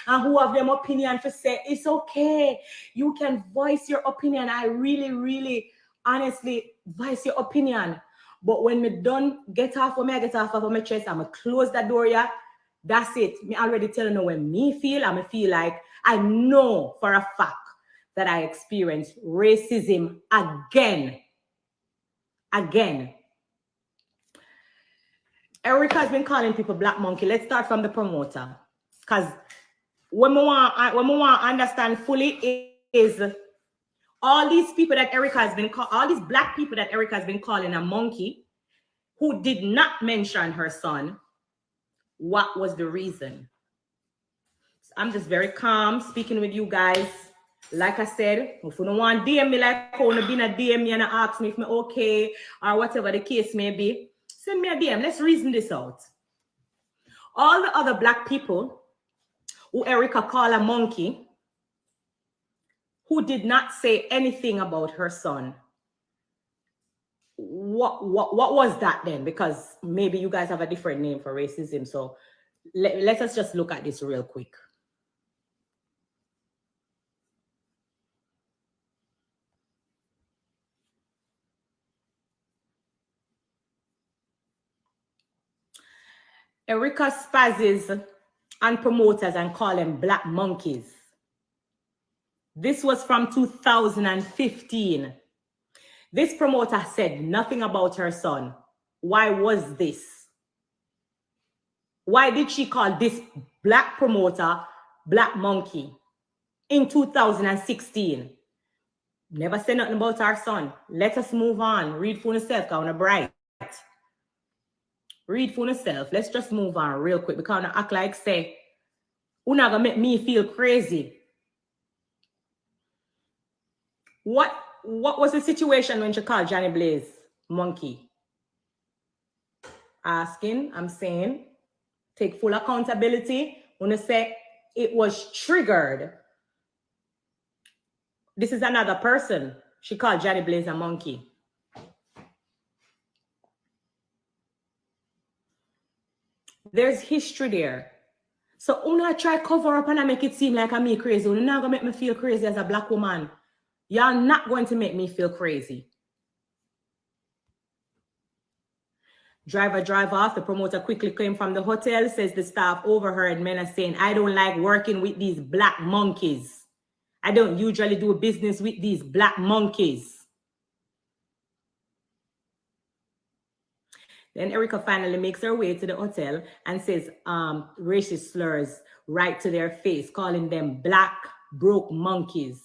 and who have them opinion for say, it's okay. You can voice your opinion. I really, really, honestly, voice your opinion. But when me done get off of me, I get off of my chest, I'm going to close that door, yeah. That's it. Me already telling you when me feel, I'm going to feel like I know for a fact that I experienced racism again. Again. Erica has been calling people black monkey. Let's start from the promoter. Because when we want to understand fully is all these people that Erica has been all these black people that Erica has been calling a monkey, who did not mention her son. What was the reason? So I'm just very calm speaking with you guys. Like I said, if you don't want DM me like I want to be in a DM me and ask me if I'm okay or whatever the case may be, send me a DM. Let's reason this out. All the other black people who Erica called a monkey, who did not say anything about her son, what was that then? Because maybe you guys have a different name for racism. So let us just look at this real quick. Erica spazzes and promoters and call them black monkeys. This was from 2015. This promoter said nothing about her son. Why was this? Why did she call this black promoter black monkey in 2016? Never said nothing about our son. Let us move on. Read for yourself, because I'm bright. Read for yourself. Let's just move on real quick, because I act like say, you're not gonna make me feel crazy. What was the situation when she called Johnny Blaze monkey? Asking, I'm saying, take full accountability. When I say it was triggered. This is another person. She called Johnny Blaze a monkey. There's history there. So I'm not try cover up and I make it seem like I'm me crazy. You're not gonna make me feel crazy as a black woman. Y'all not going to make me feel crazy. Driver drive off. The promoter quickly came from the hotel, says the staff overheard men are saying, I don't like working with these black monkeys. I don't usually do business with these black monkeys. Then Erica finally makes her way to the hotel and says racist slurs right to their face, calling them black broke monkeys.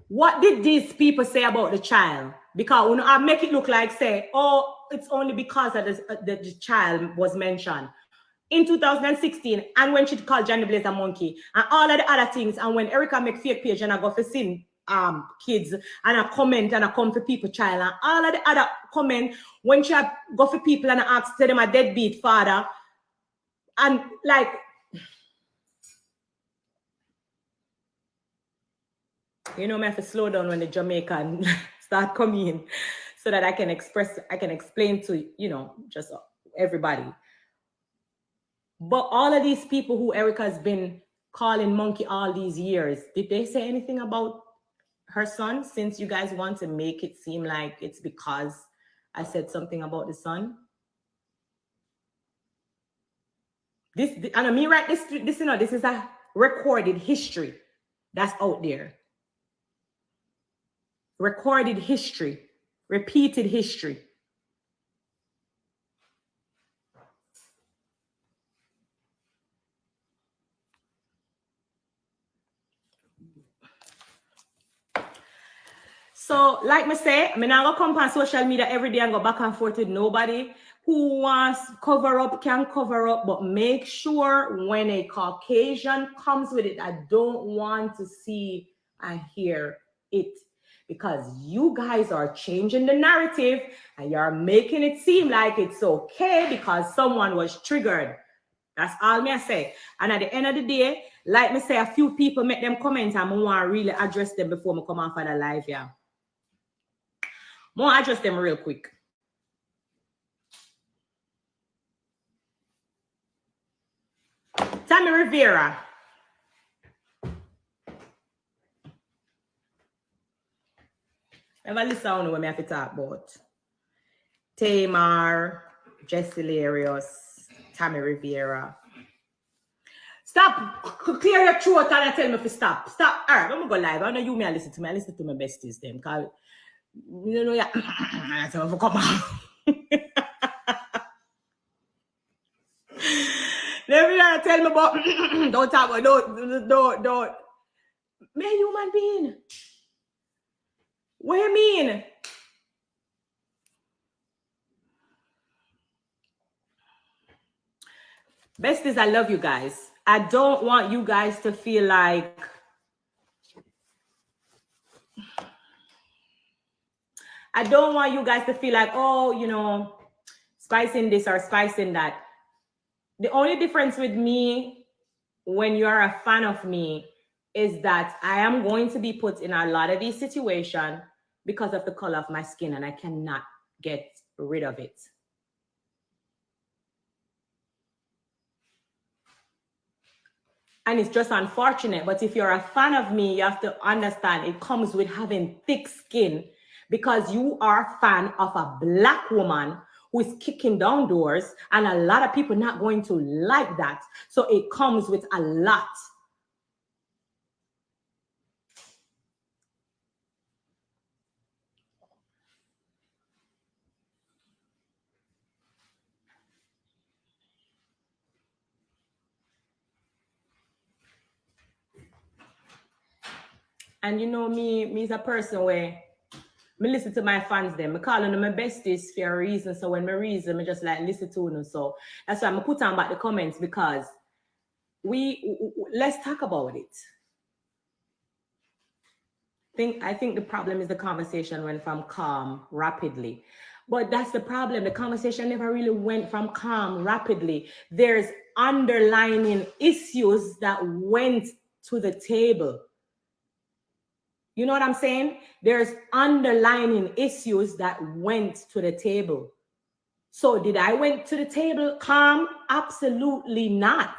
What did these people say about the child? Because when I make it look like, say, oh, it's only because of the child was mentioned. In 2016, and when she called Johnny Blaze a monkey, and all of the other things, and when Erica make fake page and I go for sin kids, and I comment and I come for people child, and all of the other comment, when she go for people and I ask, tell them a deadbeat father, and like, you know, I have to slow down when the Jamaican start coming in so that I can explain to, you know, just everybody. But all of these people who Erica's been calling monkey all these years, did they say anything about her son, since you guys want to make it seem like it's because I said something about the son? And I mean, right, this, you know, this is a recorded history that's out there. Recorded history, repeated history. So, like me say, I mean, I go come on social media every day and go back and forth with nobody. Who wants cover up can cover up, but make sure when a Caucasian comes with it, I don't want to see and hear it, because you guys are changing the narrative and you're making it seem like it's okay because someone was triggered. That's all me I say. And at the end of the day, like me say, a few people make them comment and I want to really address them before I come on for the live, yeah. I want to address them real quick. Tammy Rivera. Never listen to what I have to talk about. Tamar, Jesse Larios, Tammy Rivera. Stop. Clear your throat and tell me to stop. Stop. All right, I'm going to go live. I know you may listen to me. I listen to my besties them. Because, you know, yeah. Come on. Let me tell me about, don't talk about, don't. Me a human being. What do you mean? Besties, I love you guys. I don't want you guys to feel like oh, you know, spicing this or spicing that. The only difference with me when you're a fan of me is that I am going to be put in a lot of these situations because of the color of my skin, and I cannot get rid of it. And it's just unfortunate, but if you're a fan of me, you have to understand it comes with having thick skin, because you are a fan of a Black woman who is kicking down doors, and a lot of people not going to like that. So it comes with a lot. And you know, me is a person where me listen to my fans them. I call them my besties for a reason. So when me reason, I just like listen to them. So that's why I'm put on back the comments, because let's talk about it. I think the problem is the conversation went from calm rapidly. But that's the problem. The conversation never really went from calm rapidly. There's underlying issues that went to the table. You know what I'm saying? There's underlying issues that went to the table. So did I went to the table calm? Absolutely not.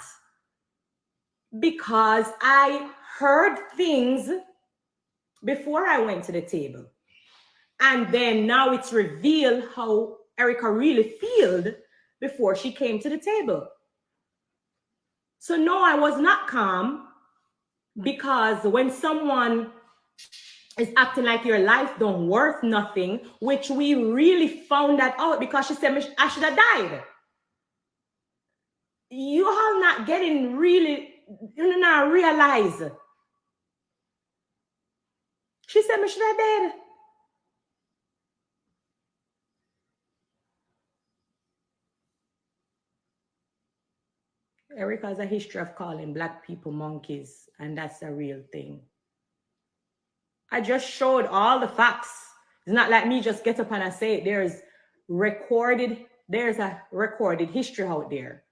Because I heard things before I went to the table. And then now it's revealed how Erica really felt before she came to the table. So no, I was not calm, because when someone is acting like your life don't worth nothing, which we really found that out because she said I should have died. You are not getting really, you not realize. She said I should have died. Erica has a history of calling Black people monkeys, and that's a real thing. I just showed all the facts. It's not like me just get up and I say it. There's a recorded history out there.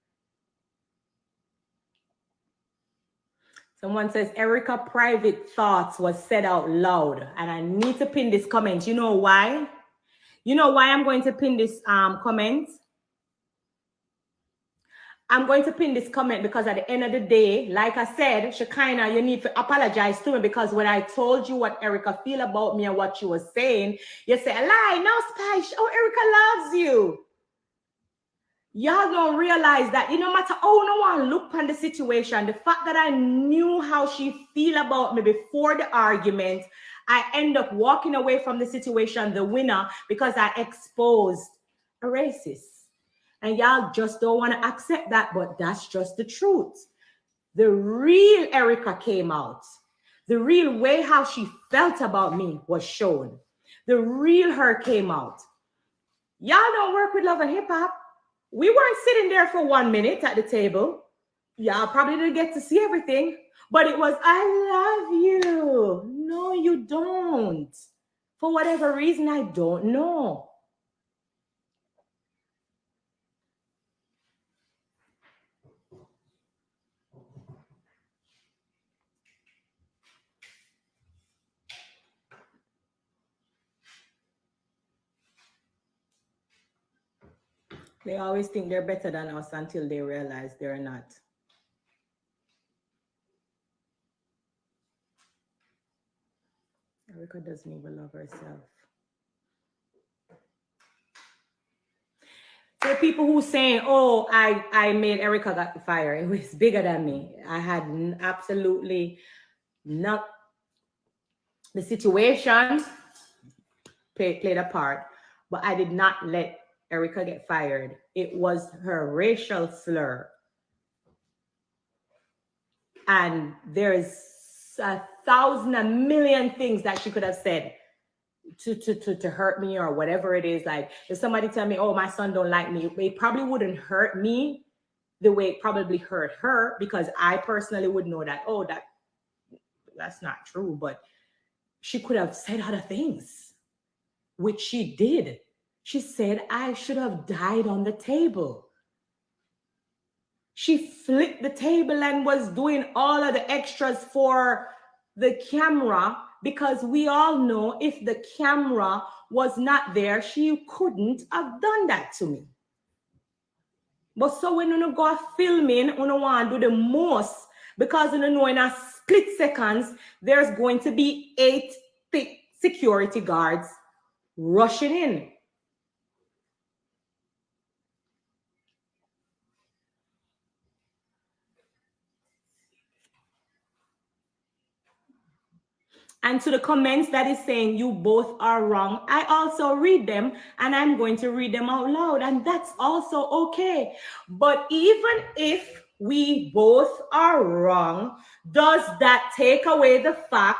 Someone says Erica private thoughts was said out loud, and I need to pin this comment. You know why? You know why I'm going to pin this comment? I'm going to pin this comment because at the end of the day, like I said, Shekinah, you need to apologize to me, because when I told you what Erica feel about me and what she was saying, you say, lie, no, Spice. Oh, Erica loves you. Y'all don't realize that no matter how no one look on the situation, the fact that I knew how she feel about me before the argument, I end up walking away from the situation the winner, because I exposed a racist. And y'all just don't want to accept that, but that's just the truth. The real Erica came out. The real way how she felt about me was shown. The real her came out. Y'all don't work with Love and Hip Hop. We weren't sitting there for 1 minute at the table. Y'all probably didn't get to see everything, but it was, I love you. No, you don't. For whatever reason, I don't know. They always think they're better than us until they realize they're not. Erica doesn't even love herself. There are people who saying, oh, I made Erica got fired. It was bigger than me. I had absolutely not. The situation played a part, but I did not let Erica get fired. It was her racial slur. And there's 1,000, a million things that she could have said to hurt me or whatever it is. Like if somebody tell me, oh, my son don't like me, it probably wouldn't hurt me the way it probably hurt her, because I personally would know that, oh, that's not true. But she could have said other things, which she did. She said, I should have died on the table. She flipped the table and was doing all of the extras for the camera, because we all know if the camera was not there, she couldn't have done that to me. But so when you go filming, you want to do the most, because you know in a split seconds, there's going to be 8 thick security guards rushing in. And to the comments that is saying you both are wrong, I also read them, and I'm going to read them out loud, and that's also okay. But even if we both are wrong, does that take away the fact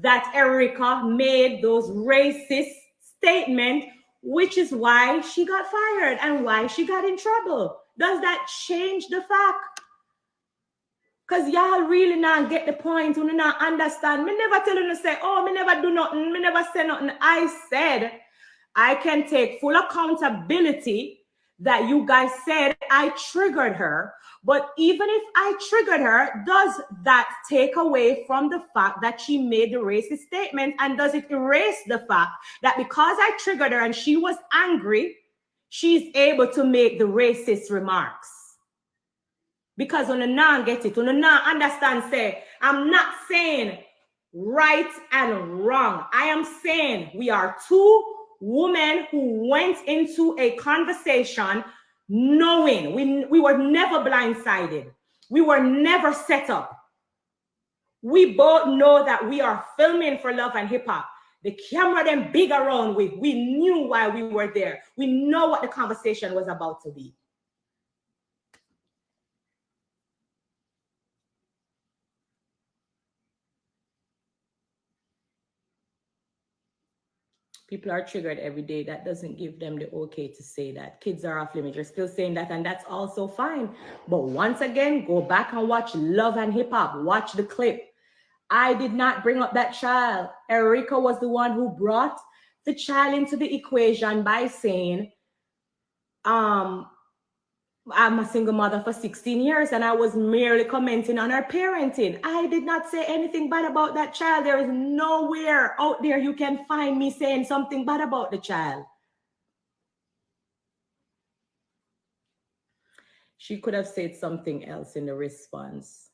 that Erica made those racist statements, which is why she got fired and why she got in trouble? Does that change the fact? Because y'all really not get the point. You not understand. Me never tell you to say, oh, me never do nothing. Me never say nothing. I said I can take full accountability that you guys said I triggered her. But even if I triggered her, does that take away from the fact that she made the racist statement? And does it erase the fact that because I triggered her and she was angry, she's able to make the racist remarks? Because on the non get it, on the non understand, say, I'm not saying right and wrong. I am saying we are 2 women who went into a conversation knowing we were never blindsided. We were never set up. We both know that we are filming for Love and Hip Hop. The camera then big around with. We knew why we were there. We know what the conversation was about to be. People are triggered every day. That doesn't give them the okay to say that. Kids are off limits. You're still saying that, and that's also fine. But once again, go back and watch Love and Hip Hop. Watch the clip. I did not bring up that child. Erica was the one who brought the child into the equation by saying, I'm a single mother for 16 years and I was merely commenting on her parenting. I did not say anything bad about that child. There is nowhere out there you can find me saying something bad about the child. She could have said something else in the response.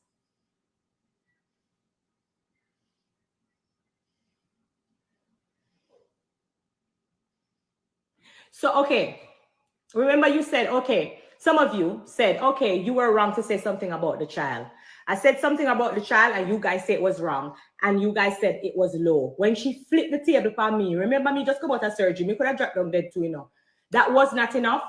So, okay. Remember you said, okay, some of you said, okay, you were wrong to say something about the child. I said something about the child and you guys said it was wrong. And you guys said it was low. When she flipped the table for me, remember me just come out of surgery. Me could have dropped down dead too, you know. That was not enough.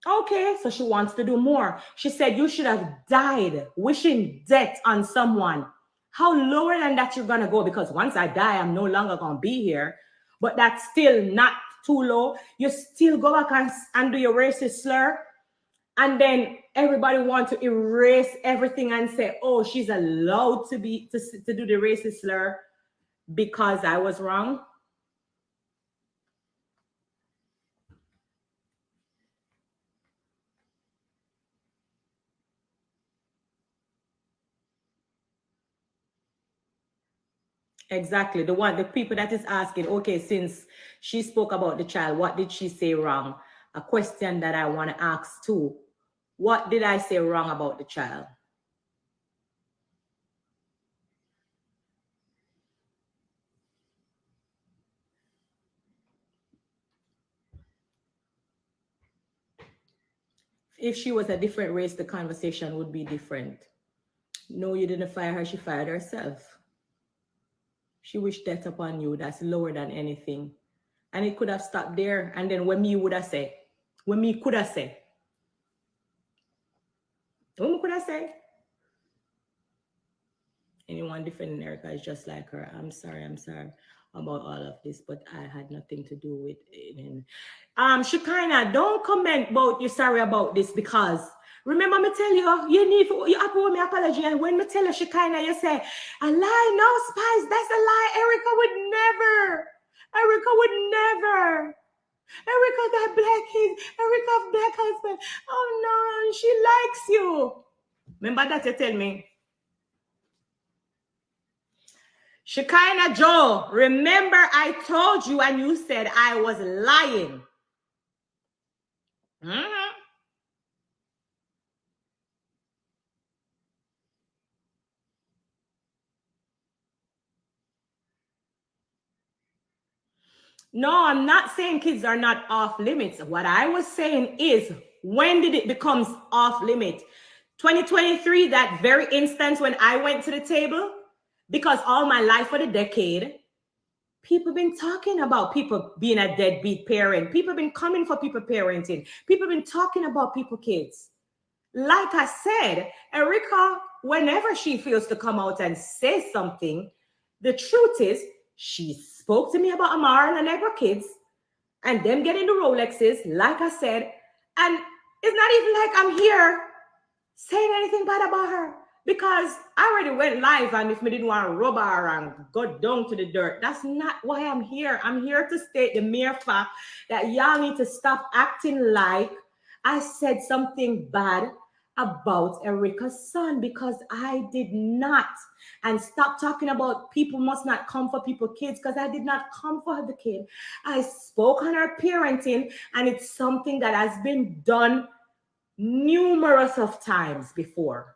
Okay, so she wants to do more. She said you should have died wishing death on someone. How lower than that you're going to go? Because once I die, I'm no longer going to be here. But that's still not too low. You still go back and do your racist slur. And then everybody wants to erase everything and say, oh, she's allowed to do the racist slur because I was wrong. Exactly. The people that is asking, okay, since she spoke about the child, what did she say wrong? A question that I want to ask too. What did I say wrong about the child? If she was a different race, the conversation would be different. No, you didn't fire her. She fired herself. She wished death upon you. That's lower than anything. And it could have stopped there. And then when me would have said, when me could have said, what could I say? Anyone different in Erica is just like her. I'm sorry about all of this, but I had nothing to do with it. Shekinah, don't comment about you're sorry about this, because remember me tell you, you have to me apology. And when me tell you Shekinah, you say, a lie, no Spice, that's a lie. Erica would never. Erica got black kids. Erica black husband. Oh no, she likes you. Remember that you tell me. Shekinah Joe, remember I told you and you said I was lying. No, I'm not saying kids are not off limits. What I was saying is, when did it become off limit? 2023, that very instance when I went to the table, because all my life for the decade, people been talking about people being a deadbeat parent. People been coming for people parenting. People been talking about people kids. Like I said, Erica, whenever she feels to come out and say something, the truth is she spoke to me about Amara and Allegra kids and them getting the Rolexes, like I said, and it's not even like I'm here saying anything bad about her, because I already went live, and if me didn't want to rub her and go down to the dirt, that's not why I'm here. I'm here to state the mere fact that y'all need to stop acting like I said something bad about Erica's son, because I did not. And stop talking about people must not come for people kids, because I did not come for the kid. I spoke on her parenting, and it's something that has been done numerous of times before.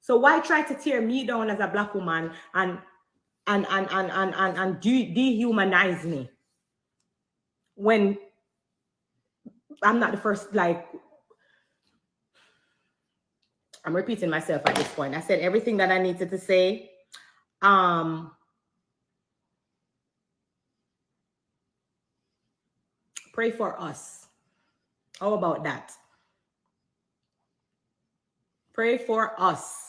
So why try to tear me down as a black woman and dehumanize me when I'm not the first? Like, I'm repeating myself at this point. I said everything that I needed to say. Pray for us. How about that? Pray for us.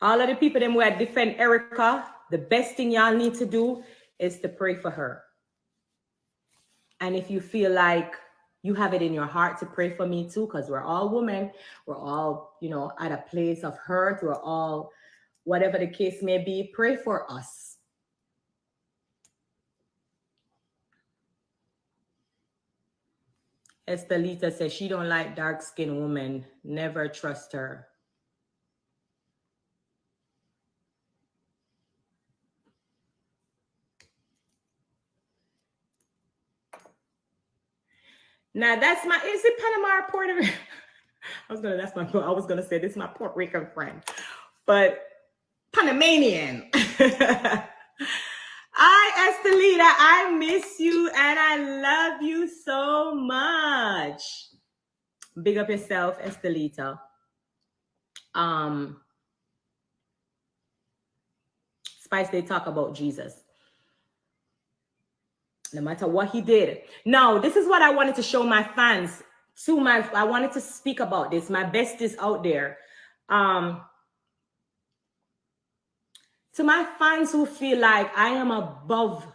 All of the people them who are defend Erica, the best thing y'all need to do is to pray for her. And if you feel like you have it in your heart to pray for me too, because we're all women, we're all, at a place of hurt, we're all, whatever the case may be, pray for us. Estelita says she don't like dark-skinned women. Never trust her. Now that's my, is it Panama or Puerto Rico? I was gonna say this is my Puerto Rican friend, but Panamanian. Hi, Estelita, I miss you and I love you so much. Big up yourself, Estelita. Spice, they talk about Jesus. No matter what he did. Now, this is what I wanted to show my fans. I wanted to speak about this. My besties out there. To my fans who feel like I am above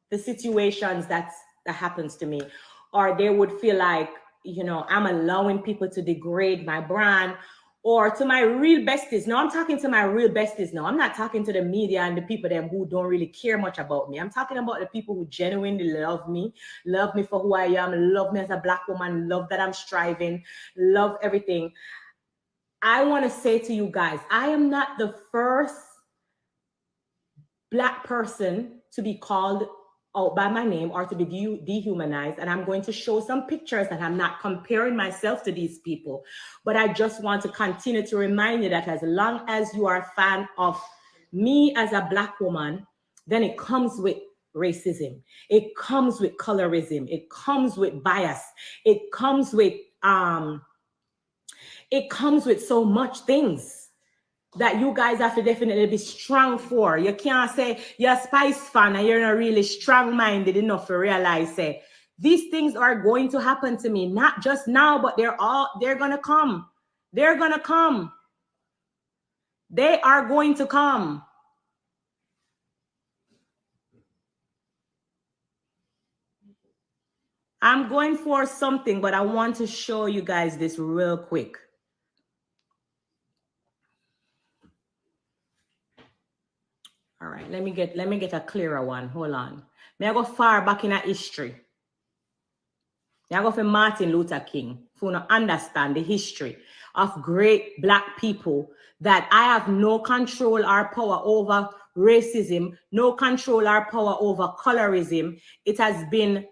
the situations that happens to me, or they would feel like, I'm allowing people to degrade my brand, or to my real besties. Now I'm talking to my real besties now. I'm not talking to the media and the people them who don't really care much about me. I'm talking about the people who genuinely love me for who I am, love me as a black woman, love that I'm striving, love everything. I want to say to you guys, I am not the first Black person to be called out by my name or to be dehumanized. And I'm going to show some pictures, and I'm not comparing myself to these people, but I just want to continue to remind you that as long as you are a fan of me as a Black woman, then it comes with racism. It comes with colorism. It comes with bias. It comes with it comes with so much things that you guys have to definitely be strong for. You can't say you're a Spice fan and you're not really strong-minded enough to realize these things are going to happen to me, not just now, but they're gonna come. They're gonna come. They are going to come. I'm going for something, but I want to show you guys this real quick. All right, let me get a clearer one. Hold on. May I go far back in our history? May I go for Martin Luther King for to understand the history of great Black people, that I have no control or power over racism, no control or power over colorism. It has been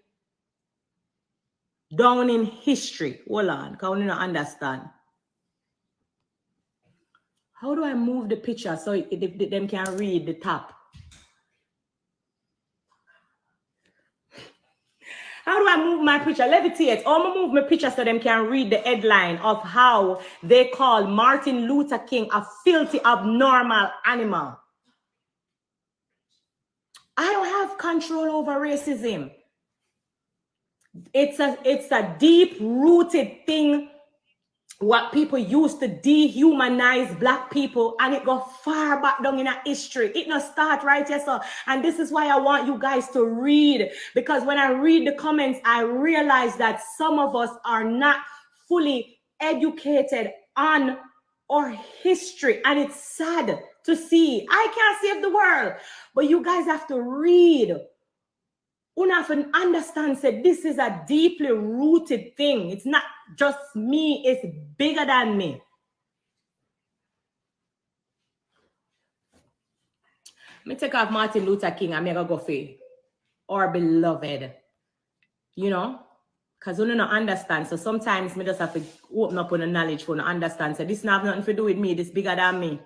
down in history. Hold on, because I don't understand. How do I move the picture so them can read the top? How do I move my picture? Levitate. I'm gonna move my picture so them can read the headline of how they call Martin Luther King a filthy, abnormal animal. I don't have control over racism. It's a deep-rooted thing, what people used to dehumanize Black people, and it go far back down in our history. It not start right here, so. And this is why I want you guys to read, because when I read the comments, I realize that some of us are not fully educated on our history, and it's sad to see. I can't save the world, but you guys have to read. You have to understand that this is a deeply rooted thing. It's not just me, it's bigger than me. Let me take off Martin Luther King and make a go for our beloved. You know? Because we don't understand. So sometimes me just have to open up on the knowledge for to understand. So this not have nothing to do with me, this bigger than me.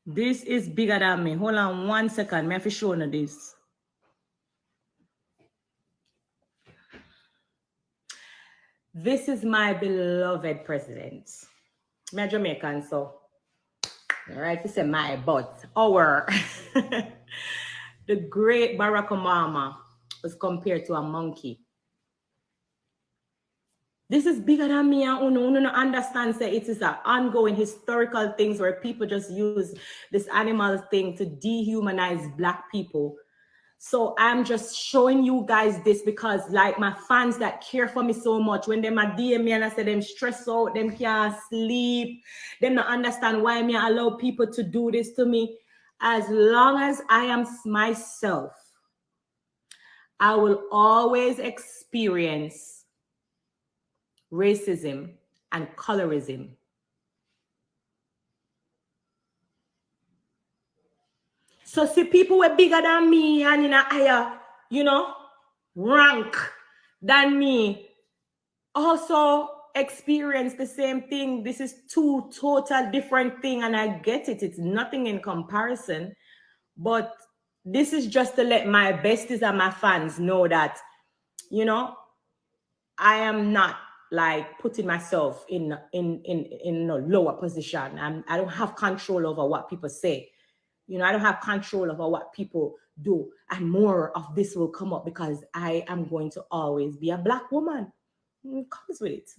This is bigger than me. Hold on 1 second. Me have to show you this. This is my beloved president. I'm Jamaican, so all right, to say my, but our the great Barack Obama was compared to a monkey. This is bigger than me, and uno understand that it is an ongoing historical things where people just use this animal thing to dehumanize Black people. So I'm just showing you guys this because, like, my fans that care for me so much, when them a DM me and I say them stress out, them can't sleep, them not understand why me allow people to do this to me. As long as I am myself, I will always experience racism and colorism. So see, people were bigger than me and in a higher, rank than me also experience the same thing. This is two total different things, and I get it. It's nothing in comparison. But this is just to let my besties and my fans know that, I am not like putting myself in a lower position. I don't have control over what people say. I don't have control over what people do. And more of this will come up because I am going to always be a Black woman. It comes with it.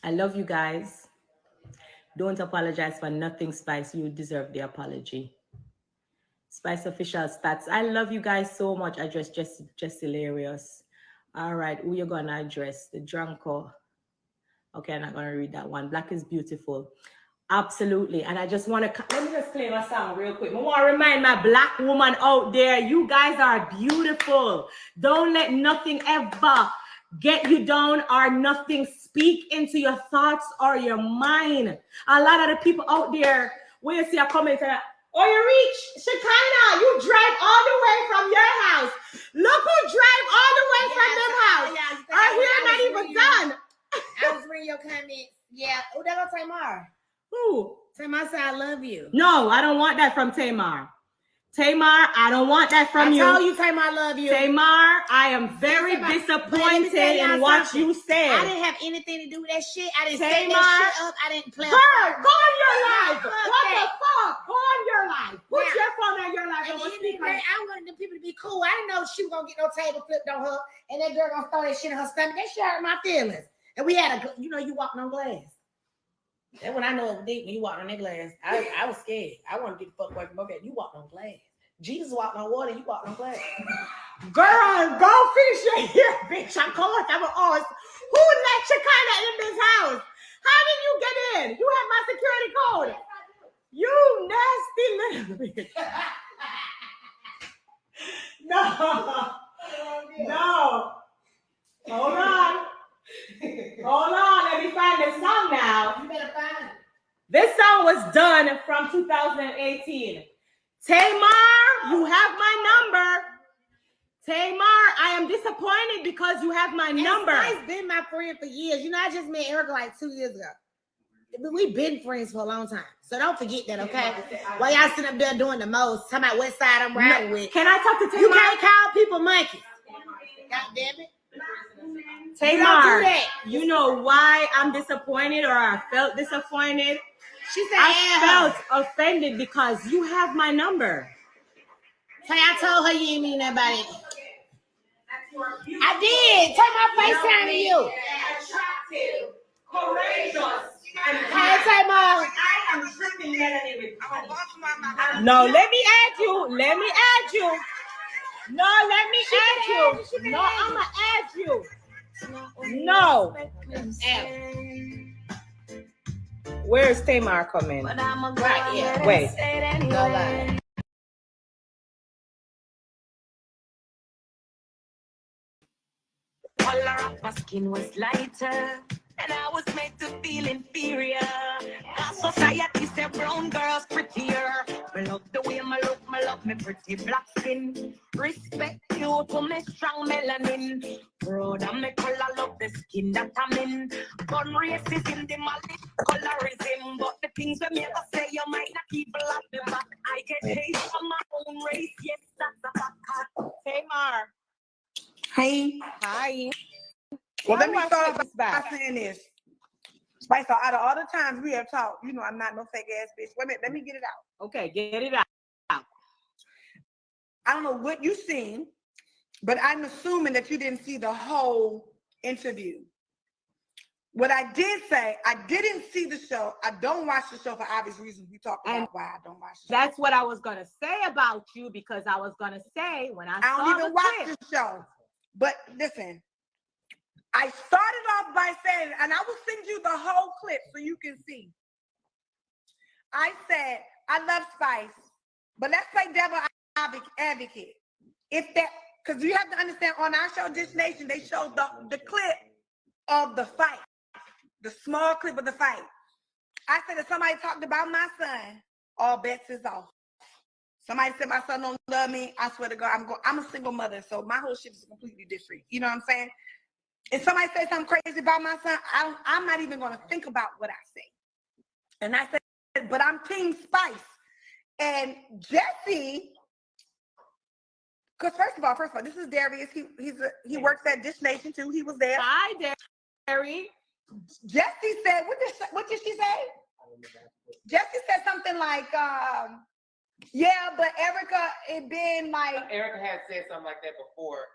I love you guys. Don't apologize for nothing, Spice. You deserve the apology. Spice official stats. I love you guys so much. I just hilarious. All right, who you gonna address? The drunko. Okay, I'm not gonna read that one. Black is beautiful. Absolutely. And I just want to, let me just play my song real quick. I want to remind my Black woman out there, you guys are beautiful. Don't let nothing ever get you down or nothing speak into your thoughts or your mind. A lot of the people out there, when you see a comment, oh, you reach Shekinah, you drive all the way from your house. Look who drive all the way from them house. Our hair not even done. I was reading your comments. Yeah. Oh, that was Tamar. Who? Tamar I say I love you. No, I don't want that from Tamar. Tamar, I don't want that from you. I told you, Tamar, I love you. Tamar, I am very disappointed in what you said. I didn't have anything to do with that shit. I didn't set Tamar, that shit up. I didn't play. Girl, go on your life. What the fuck? Go on your life. Put your phone on your life. I wanted them people to be cool. I didn't know she was gonna get no table flipped on her, and that girl gonna throw that shit in her stomach. That shit hurt my feelings. And we had a, you know, you walking on glass. That's when I know it was deep when you walked on that glass. I was scared. I wanted to get the fuck away from okay. You walked on glass. Jesus walked on water. You walked on glass. Girl, go finish your hair, bitch. I'm calling. I'm ours. Who let you kind of in this house? How did you get in? You have my security code. You nasty little bitch. No. Hold on. Let me find this song now. You better find it. This song was done from 2018. Tamar, you have my number. Tamar, I am disappointed because you have my number. Spice been my friend for years. You know, I just met Erica like 2 years ago. We've been friends for a long time. So don't forget that, okay? While y'all sitting up there doing the most, talking about what side I'm riding with. Can I talk to Tamar? You can't call people monkeys. God damn it. Tamar, you know why I'm disappointed or I felt disappointed? She said I felt offended because you have my number. Hey, I told her you didn't mean that about it. I did. Take my FaceTime to you. Attractive, courageous, and hey, Tamar. I am dripping melanin with money. No, let me add you. No, let me add you. No, I'ma add you. No. Where's Tamar coming? Right, yeah. Wait. No lie. Color of my skin was lighter, and I was made to feel inferior. Our society said brown girls prettier. Me love the way me look, me love me pretty black skin. Respect you to me strong melanin. Proud of me color, love the skin that I'm in. Gun racism, the malice, colorism. But the things we make us say, you might not keep love me back. I get hate from my own race, yes, that's a fact. Tamar. Hey. Hi. Well, let me start by saying this. Spice, out of all the times we have talked, you know I'm not no fake ass bitch. Wait a minute, let me get it out. Okay, get it out. I don't know what you've seen, but I'm assuming that you didn't see the whole interview. What I did say, I didn't see the show. I don't watch the show for obvious reasons. We talked about why I don't watch the show. That's what I was gonna say about you because I was gonna say when I don't even watch the show. But listen, I started off by saying, and I will send you the whole clip so you can see. I said, I love Spice, but let's play devil advocate. If that, because you have to understand, on our show, Dish Nation, they showed the clip of the fight, the small clip of the fight. I said, if somebody talked about my son, all bets is off. Somebody said my son don't love me. I swear to God, I'm a single mother, so my whole shit is completely different. You know what I'm saying? If somebody says something crazy about my son, I'm not even going to think about what I say. And I said, but I'm Team Spice. And Jesse, because first of all, this is Darius. He works at Dish Nation too. He was there. Hi, Darius. Jesse said, what did she say? Jesse said something like, yeah, but Erica, it been like Erica has said something like that before.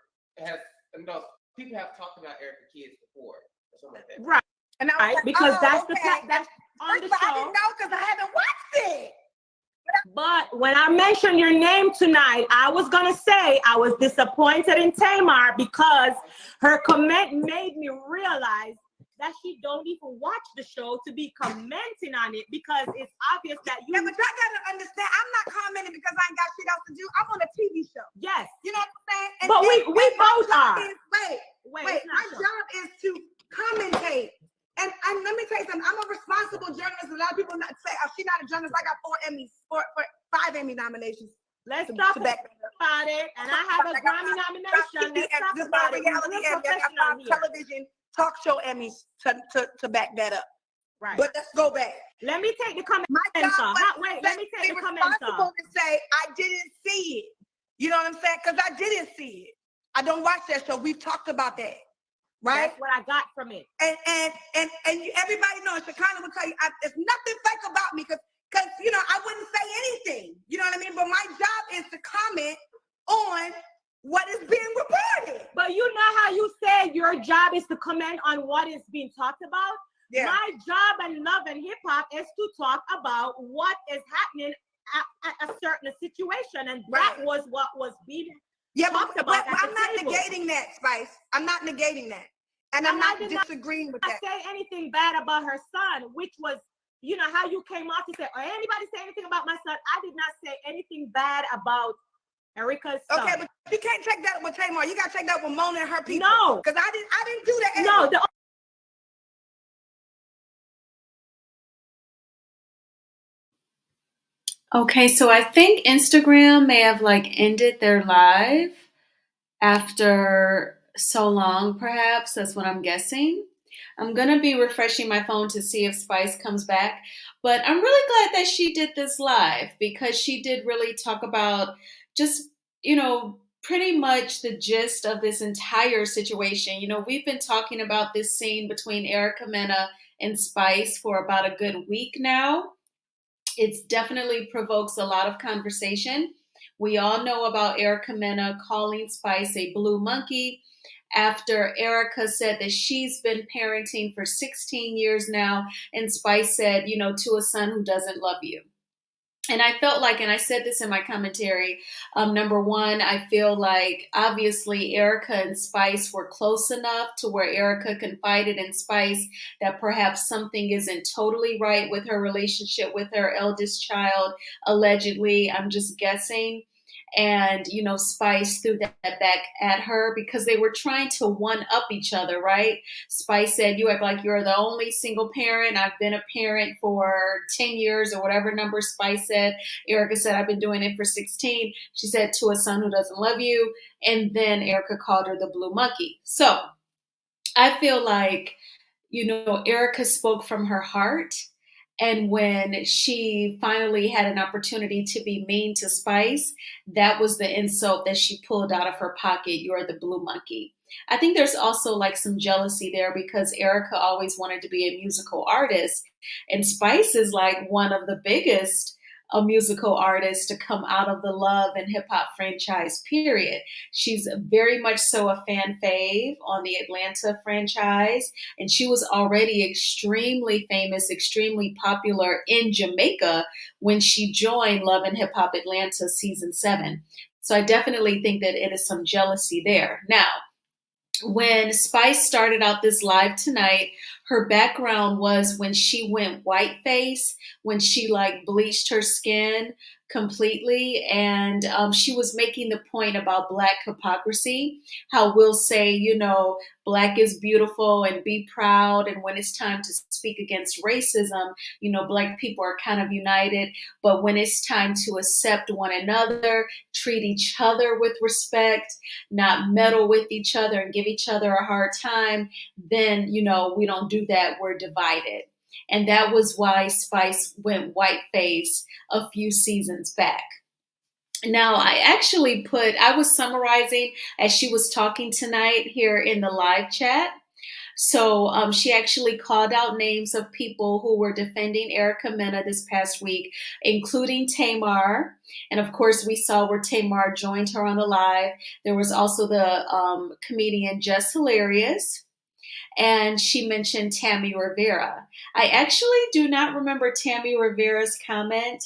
People have talked about Erica kids before, or something like that. Right. And I was like, because that's okay. that's on the show. I didn't know because I haven't watched it. But when I mentioned your name tonight, I was gonna say I was disappointed in Tamar because her comment made me realize that she don't even watch the show to be commenting on it because it's obvious that you. Yeah, but y'all gotta understand, I'm not commenting because I ain't got shit else to do. I'm on a TV show. Yes. You know what I'm saying? And but we both are. Wait, my job is to commentate. And let me tell you something. I'm a responsible journalist. A lot of people not say, oh, she's not a journalist. I got 5 Emmy nominations. Let's talk about it. And I have a Grammy nomination. Let's talk about it. Reality Emmy. I got 5 television talk show Emmys to back that up. Right. But let's go back. Let me take the comment. My job Wait, was let me take the comment. responsible to say I didn't see it. You know what I'm saying? Because I didn't see it. I don't watch that show. We've talked about that, right? That's what I got from it. And everybody knows. Shekinah will tell you, there's nothing fake about me because you know I wouldn't say anything. You know what I mean? But my job is to comment on what is being reported. But you know how you said your job is to comment on what is being talked about? Yeah. My job in love and hip hop is to talk about what is happening at a certain situation. And that was what was being talked about. But I'm not negating that, Spice. I'm not negating that. And I'm not disagreeing with that. I didn't say anything bad about her son, which was, you know, how you came out to say, or anybody say anything about my son. I did not say anything bad about Erica's son. Okay, but you can't take that with Tamar. You got to take that with Mona and her people. No. Because I didn't do that. No, Okay, so I think Instagram may have like ended their live after so long, perhaps. That's what I'm guessing. I'm going to be refreshing my phone to see if Spice comes back. But I'm really glad that she did this live because she did really talk about just, you know, pretty much the gist of this entire situation. You know, we've been talking about this scene between Erica Mena and Spice for about a good week now. It definitely provokes a lot of conversation. We all know about Erica Mena calling Spice a blue monkey after Erica said that she's been parenting for 16 years now, and Spice said, you know, to a son who doesn't love you. And I felt like, and I said this in my commentary, number one, I feel like obviously Erica and Spice were close enough to where Erica confided in Spice that perhaps something isn't totally right with her relationship with her eldest child, allegedly. I'm just guessing. And, you know, Spice threw that back at her because they were trying to one up each other, right? Spice said, you act like you're the only single parent. I've been a parent for 10 years or whatever number Spice said. Erica said, I've been doing it for 16. She said, to a son who doesn't love you. And then Erica called her the blue monkey. So I feel like, you know, Erica spoke from her heart. And when she finally had an opportunity to be mean to Spice, that was the insult that she pulled out of her pocket. You're the blue monkey. I think there's also like some jealousy there because Erica always wanted to be a musical artist. And Spice is like one of the biggest musical artists to come out of the love and hip hop franchise, period. She's very much so a fan fave on the Atlanta franchise. And she was already extremely famous, extremely popular in Jamaica when she joined Love and Hip Hop Atlanta season 7. So I definitely think that it is some jealousy there. Now, when Spice started out this live tonight, her background was when she went whiteface, when she like bleached her skin completely. And she was making the point about Black hypocrisy, how we'll say, you know, Black is beautiful and be proud. And when it's time to speak against racism, you know, Black people are kind of united. But when it's time to accept one another, treat each other with respect, not meddle with each other and give each other a hard time, then, you know, we don't do that. We're divided. And that was why Spice went whiteface a few seasons back. Now, I was summarizing as she was talking tonight here in the live chat. So she actually called out names of people who were defending Erica Mena this past week, including Tamar. And of course, we saw where Tamar joined her on the live. There was also the comedian Just Hilarious. And she mentioned Tammy Rivera. I actually do not remember Tammy Rivera's comment,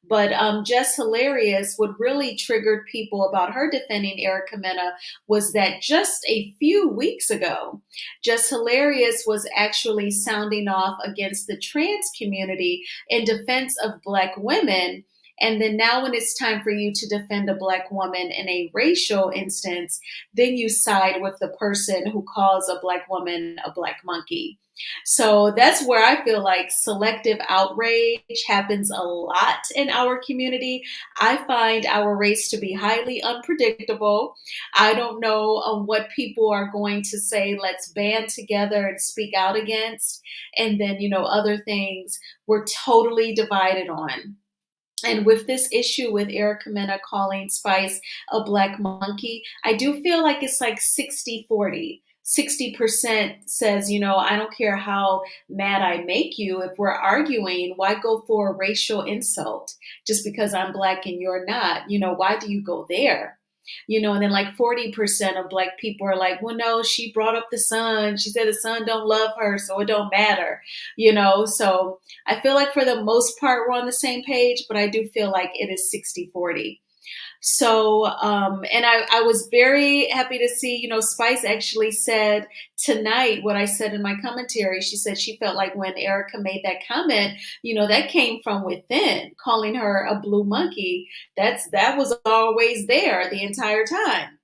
but Just Hilarious, what really triggered people about her defending Erica Mena was that just a few weeks ago, Just Hilarious was actually sounding off against the trans community in defense of Black women And then now when it's time for you to defend a Black woman in a racial instance, then you side with the person who calls a Black woman a Black monkey. So that's where I feel like selective outrage happens a lot in our community. I find our race to be highly unpredictable. I don't know what people are going to say, let's band together and speak out against. And then, other things we're totally divided on. And with this issue with Erica Mena calling Spice a Black monkey, I do feel like it's like 60-40. 60% says, I don't care how mad I make you. If we're arguing, why go for a racial insult just because I'm Black and you're not? Why do you go there? And then like 40% of Black people are like, well, no, she brought up the son. She said the son don't love her, so it don't matter. So I feel like for the most part, we're on the same page, but I do feel like it is 60-40. So, and I was very happy to see, Spice actually said tonight what I said in my commentary. She said she felt like when Erica made that comment, that came from within, calling her a blue monkey. That was always there the entire time.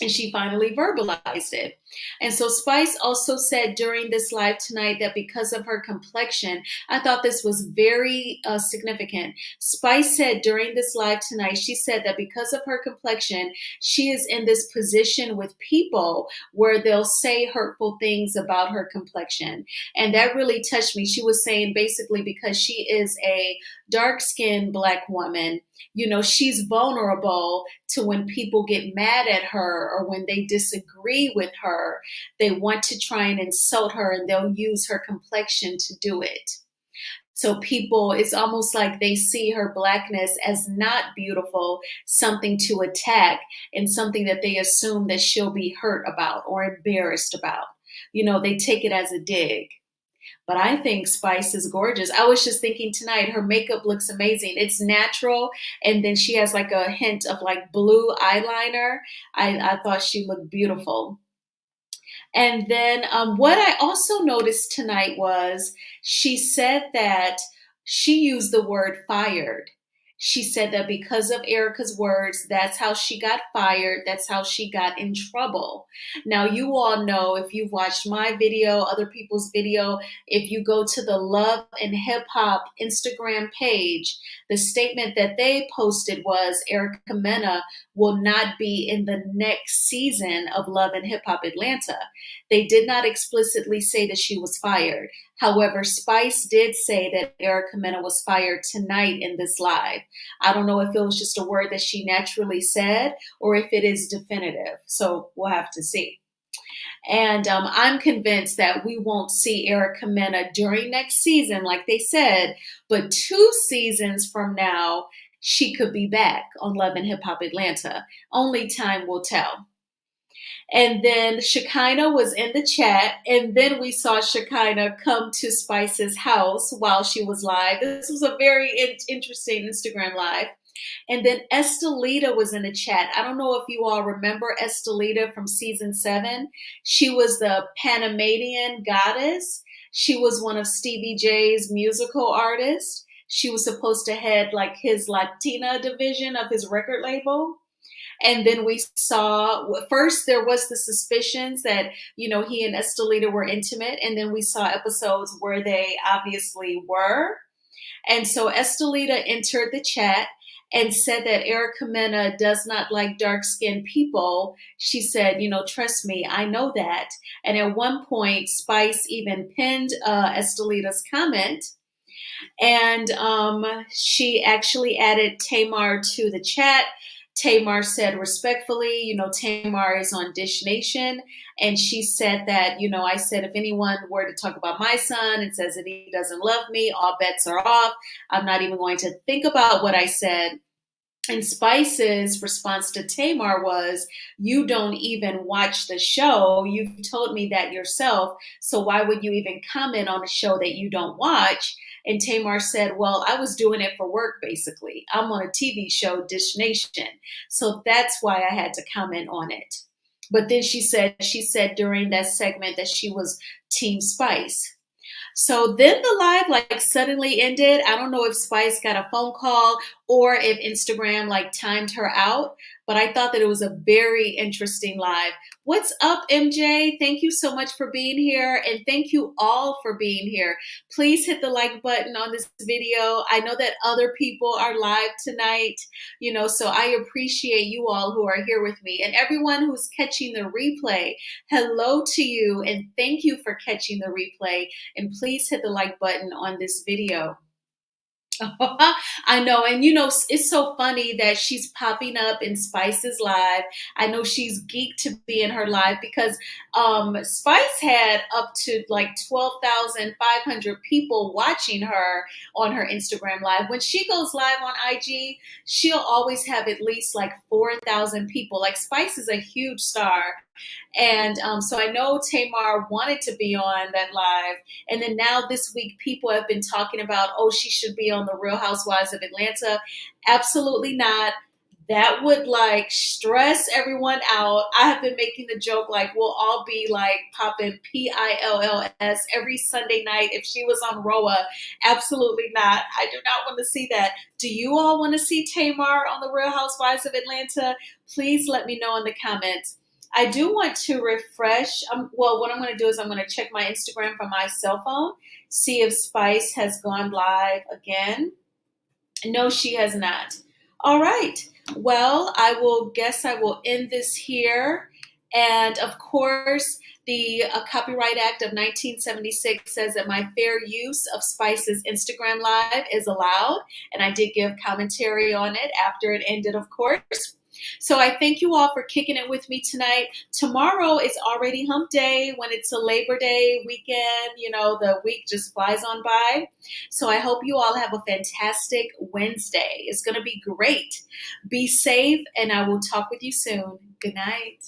And she finally verbalized it. And so Spice also said during this live tonight that because of her complexion, I thought this was very significant. Spice said during this live tonight, she said that because of her complexion, she is in this position with people where they'll say hurtful things about her complexion. And that really touched me. She was saying basically because she is a dark-skinned Black woman, she's vulnerable to when people get mad at her or when they disagree with her, they want to try and insult her and they'll use her complexion to do it. So people, it's almost like they see her Blackness as not beautiful, something to attack and something that they assume that she'll be hurt about or embarrassed about. They take it as a dig. But I think Spice is gorgeous. I was just thinking tonight, her makeup looks amazing. It's natural. And then she has like a hint of like blue eyeliner. I thought she looked beautiful. And then what I also noticed tonight was she said that she used the word fired. She said that because of Erica's words, that's how she got fired. That's how she got in trouble. Now, you all know if you've watched my video, other people's video, if you go to the Love and Hip Hop Instagram page, the statement that they posted was Erica Mena will not be in the next season of Love and Hip Hop Atlanta. They did not explicitly say that she was fired. However, Spice did say that Erica Mena was fired tonight in this live. I don't know if it was just a word that she naturally said or if it is definitive. So we'll have to see. And I'm convinced that we won't see Erica Mena during next season, like they said, but 2 seasons from now, she could be back on Love and Hip Hop Atlanta. Only time will tell. And then Shekinah was in the chat, and then we saw Shekinah come to Spice's house while she was live. This was a very interesting Instagram live. And then Estelita was in the chat. I don't know if you all remember Estelita from season 7. She was the Panamanian goddess. She was one of Stevie J's musical artists. She was supposed to head like his Latina division of his record label. And then we saw, first there was the suspicions that, he and Estelita were intimate. And then we saw episodes where they obviously were. And so Estelita entered the chat and said that Erica Mena does not like dark-skinned people. She said, trust me, I know that. And at one point, Spice even pinned Estelita's comment. And she actually added Tamar to the chat. Tamar said respectfully, Tamar is on Dish Nation. And she said that, I said, if anyone were to talk about my son and says that he doesn't love me, all bets are off. I'm not even going to think about what I said. And Spice's response to Tamar was, you don't even watch the show. You've told me that yourself. So why would you even comment on a show that you don't watch? And Tamar said, well, I was doing it for work, basically. I'm on a TV show, Dish Nation. So that's why I had to comment on it. But then she said during that segment that she was Team Spice. So then the live like suddenly ended. I don't know if Spice got a phone call or if Instagram like timed her out, but I thought that it was a very interesting live. What's up, MJ? Thank you so much for being here, and thank you all for being here. Please hit the like button on this video. I know that other people are live tonight, so I appreciate you all who are here with me, and everyone who's catching the replay. Hello to you, and thank you for catching the replay, and please hit the like button on this video. I know, and it's so funny that she's popping up in Spice's live. I know she's geeked to be in her live because Spice had up to like 12,500 people watching her on her Instagram live. When she goes live on IG, she'll always have at least like 4,000 people. Like, Spice is a huge star. And so I know Tamar wanted to be on that live. And then now this week, people have been talking about, oh, she should be on the Real Housewives of Atlanta. Absolutely not. That would like stress everyone out. I have been making the joke like we'll all be like popping PILLS every Sunday night if she was on ROA. Absolutely not. I do not want to see that. Do you all want to see Tamar on the Real Housewives of Atlanta? Please let me know in the comments. I do want to refresh. What I'm going to do is I'm going to check my Instagram from my cell phone, see if Spice has gone live again. No, she has not. All right. Well, I will end this here. And of course, the Copyright Act of 1976 says that my fair use of Spice's Instagram live is allowed. And I did give commentary on it after it ended, of course. So I thank you all for kicking it with me tonight. Tomorrow is already hump day. When it's a Labor Day weekend, the week just flies on by. So I hope you all have a fantastic Wednesday. It's going to be great. Be safe, and I will talk with you soon. Good night.